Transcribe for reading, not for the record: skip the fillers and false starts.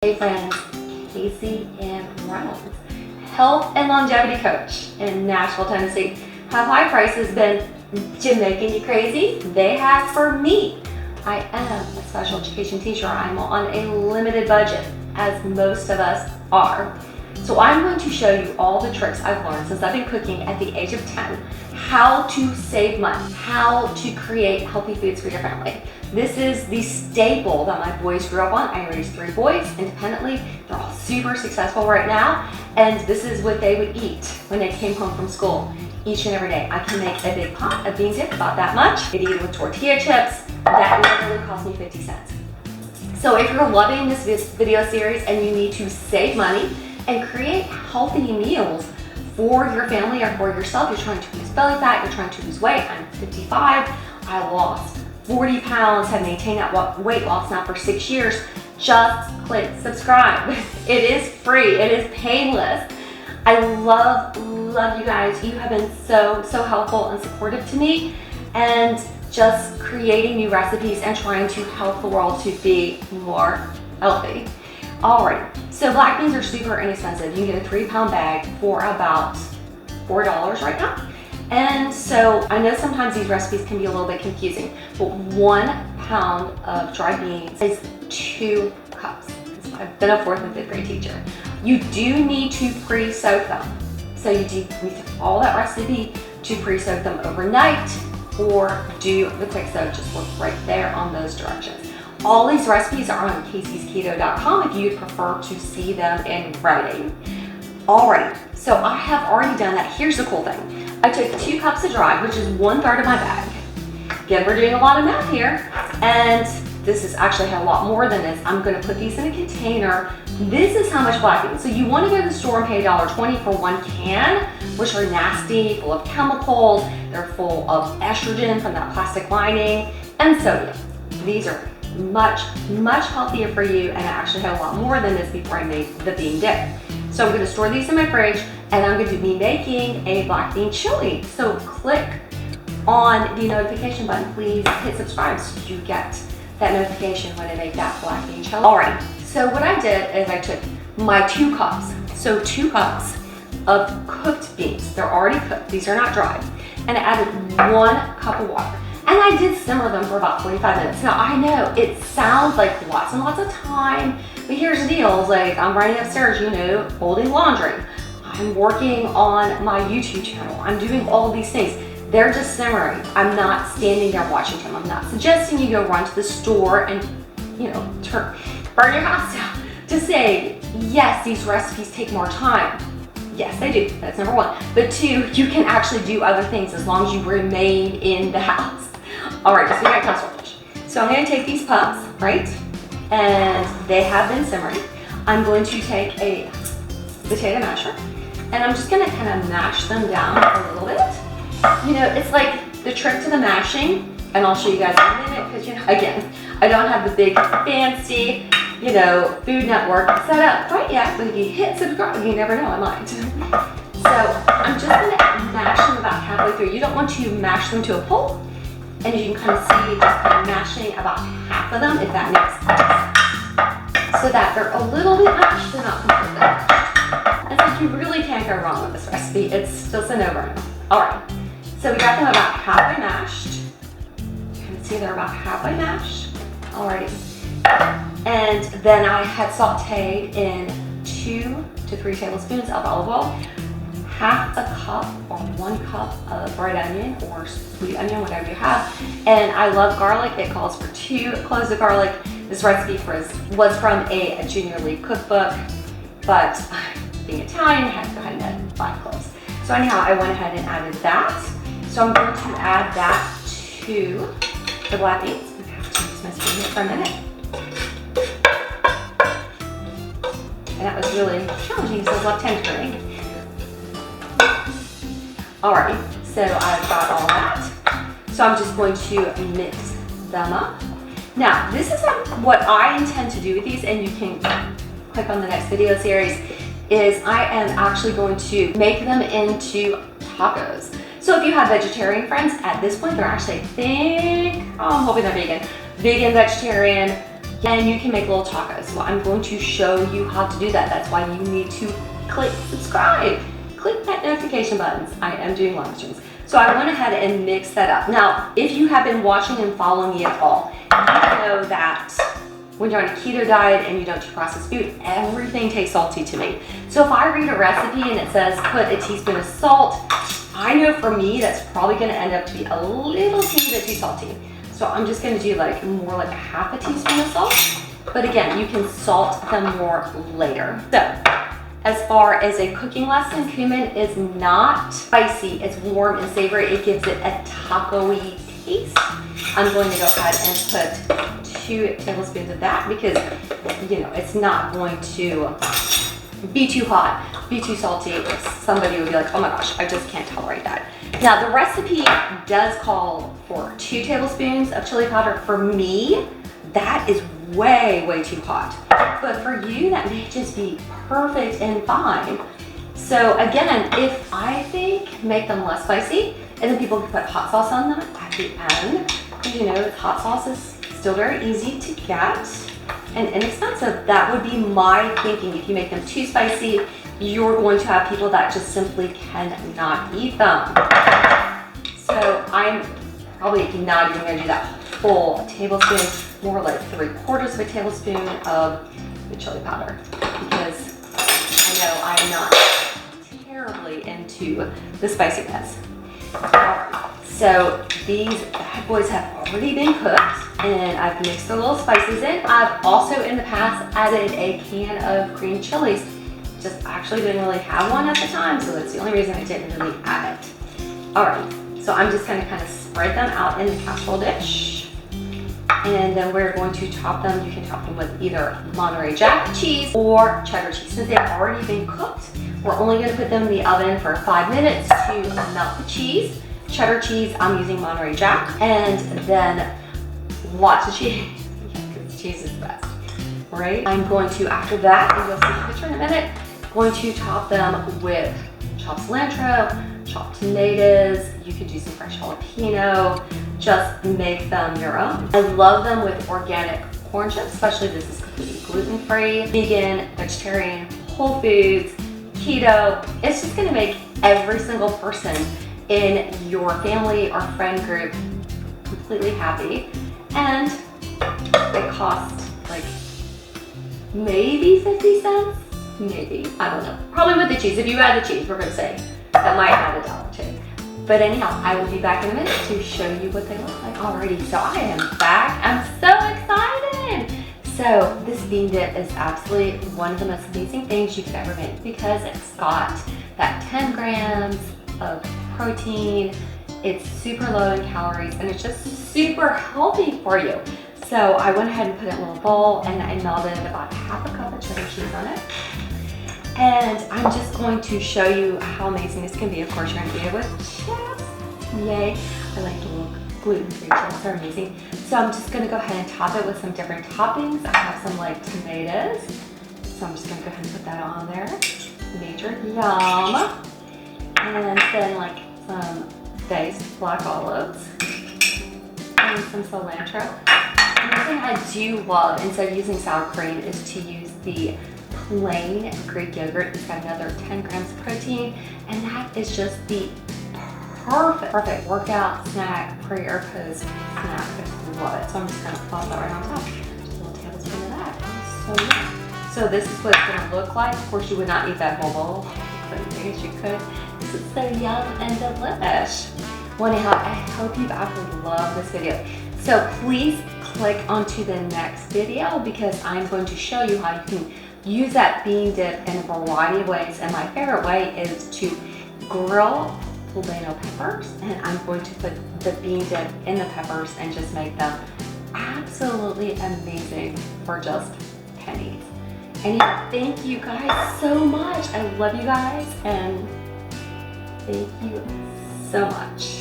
Hey friends, Casey and Reynolds, health and longevity coach in Nashville, Tennessee. Have high prices been making you crazy? They have for me. I am a special education teacher. I'm on a limited budget, as most of us are. So I'm going to show you all the tricks I've learned since I've been cooking at the age of 10, how to save money, how to create healthy foods for your family. This is the staple that my boys grew up on. I raised 3 boys independently. They're all super successful right now. And this is what they would eat when they came home from school each and every day. I can make a big pot of bean dip, about that much. I'd eat it with tortilla chips. That literally cost me 50 cents. So if you're loving this video series and you need to save money and create healthy meals for your family or for yourself, you're trying to lose belly fat, you're trying to lose weight. I'm 55, I lost 40 pounds, have maintained that weight loss now for 6 years. Just click subscribe. It is free, it is painless. I love you guys. You have been so helpful and supportive to me, and just creating new recipes and trying to help the world to be more healthy. Alright, so black beans are super inexpensive. You can get a 3-pound bag for about $4 right now. And so I know sometimes these recipes can be a little bit confusing, but 1 pound of dried beans is 2 cups. I've been a 4th and 5th grade teacher. You do need to pre-soak them. So you do need to follow that recipe to pre-soak them overnight, or do the quick soak. Just look right there on those directions. All these recipes are on caseysketo.com if you'd prefer to see them in writing. Alright, so I have already done that. Here's the cool thing. I took 2 cups of dried, which is 1/3 of my bag. Again, we're doing a lot of math here, and this is actually a lot more than this. I'm going to put these in a container. This is how much black beans. So you want to go to the store and pay $1.20 for 1 can, which are nasty, full of chemicals. They're full of estrogen from that plastic lining and sodium. These are much healthier for you, and I actually had a lot more than this before I made the bean dip. So I'm going to store these in my fridge, and I'm going to be making a black bean chili. So click on the notification button. Please hit subscribe so you get that notification when I make that black bean chili. Alright, so what I did is I took my 2 cups. So 2 cups of cooked beans. They're already cooked. These are not dried. And I added 1 cup of water. And I did simmer them for about 45 minutes. Now I know it sounds like lots and lots of time, but here's the deal. It's like I'm running upstairs, folding laundry. I'm working on my YouTube channel. I'm doing all these things. They're just simmering. I'm not standing there watching them. I'm not suggesting you go run to the store and, burn your house down to say, yes, these recipes take more time. Yes, they do. That's number 1. But 2, you can actually do other things as long as you remain in the house. All right, just be right fish. So I'm going to take these pups, right? And they have been simmering. I'm going to take a potato masher, and I'm just going to kind of mash them down a little bit. It's like the trick to the mashing, and I'll show you guys in a minute, because again, I don't have the big fancy, Food Network set up quite yet, but if you hit subscribe, you never know, I might. So I'm just going to mash them about halfway through. You don't want to mash them to a pulp, and you can kind of see just kind of mashing about half of them, if that makes sense. So that they're a little bit mashed, they're not completely mashed. And so you really can't go wrong with this recipe. It's just a no-brainer. All right, so we got them about halfway mashed. You can see they're about halfway mashed. Alrighty. And then I had sauteed in 2 to 3 tablespoons of olive oil, half a cup or 1 cup of red onion or sweet onion, whatever you have. And I love garlic. It calls for 2 cloves of garlic. This recipe was from a junior league cookbook, but being Italian, I had to go ahead and add 5 cloves. So anyhow, I went ahead and added that. So I'm going to add that to the black beans. I have to use my spoon here for a minute. And that was really challenging because I was left tendering. Alrighty, so I've got all that. So I'm just going to mix them up. Now, this is what I intend to do with these, and you can click on the next video series, is I am actually going to make them into tacos. So if you have vegetarian friends, at this point, they're actually, I'm hoping they're vegan, vegetarian, And you can make little tacos. So I'm going to show you how to do that. That's why you need to click subscribe. Click that notification buttons. I am doing live streams. So I went ahead and mixed that up. Now, if you have been watching and following me at all, you know that when you're on a keto diet and you don't do processed food, everything tastes salty to me. So if I read a recipe and it says put a teaspoon of salt, I know for me that's probably gonna end up to be a little teeny bit too salty. So I'm just gonna do like more like a half a teaspoon of salt. But again, you can salt them more later. So as far as a cooking lesson, cumin is not spicy, it's warm and savory. It gives it a taco-y taste. I'm going to go ahead and put 2 tablespoons of that because, you know, it's not going to be too hot, be too salty. Somebody would be like, oh my gosh, I just can't tolerate that. Now the recipe does call for 2 tablespoons of chili powder. For me, that is way, way too hot. But for you, that may just be perfect and fine. So again, if I think, make them less spicy, and then people can put hot sauce on them at the end. Because you know, hot sauce is still very easy to get and inexpensive. That would be my thinking. If you make them too spicy, you're going to have people that just simply cannot eat them. So I'm probably not even gonna do that full tablespoon, more like 3/4 of a tablespoon of the chili powder, because I know I'm not terribly into the spiciness. So these bad boys have already been cooked and I've mixed the little spices in. I've also in the past added a can of green chilies. Just actually didn't really have one at the time, so that's the only reason I didn't really add it. All right, so I'm just gonna kind of spread them out in the casserole dish. And then we're going to top them. You can top them with either Monterey Jack cheese or cheddar cheese. Since they've already been cooked, we're only gonna put them in the oven for 5 minutes to melt the cheese. Cheddar cheese, I'm using Monterey Jack, and then lots of cheese, because cheese is the best, right? I'm going to, after that, and you'll see the picture in a minute, going to top them with chopped cilantro, chopped tomatoes. You could do some fresh jalapeno, just make them your own. I love them with organic corn chips, especially this is completely gluten-free, vegan, vegetarian, whole foods, keto. It's just gonna make every single person in your family or friend group completely happy. And it costs like maybe 50 cents, maybe, I don't know. Probably with the cheese, if you add the cheese, we're gonna say, that might add $1 too. But anyhow, I will be back in a minute to show you what they look like already. So I am back, I'm so excited. So this bean dip is absolutely one of the most amazing things you could ever make because it's got that 10 grams of protein, it's super low in calories, and it's just super healthy for you. So I went ahead and put it in a little bowl and I melted about half a cup of cheddar cheese on it. And I'm just going to show you how amazing this can be. Of course, you're gonna eat it with chips. Yay. I like the little gluten-free chips, they're amazing. So I'm just gonna go ahead and top it with some different toppings. I have some like tomatoes. So I'm just gonna go ahead and put that on there. Major yum. And then like some diced black olives and some cilantro. And the thing I do love, instead of using sour cream, is to use the plain Greek yogurt. It's got another 10 grams of protein, and that is just the perfect workout snack, pre or post snack. I just love it. So I'm just gonna plop that right on top. Just a little tablespoon of that. So yeah. So this is what it's gonna look like. Of course, you would not eat that whole bowl. But I guess you could. This is so yum and delish. Well, anyhow, I hope you've absolutely loved this video. So please click onto the next video because I'm going to show you how you can use that bean dip in a variety of ways. And my favorite way is to grill poblano peppers, and I'm going to put the bean dip in the peppers and just make them absolutely amazing for just pennies. And thank you guys so much. I love you guys, and thank you so much.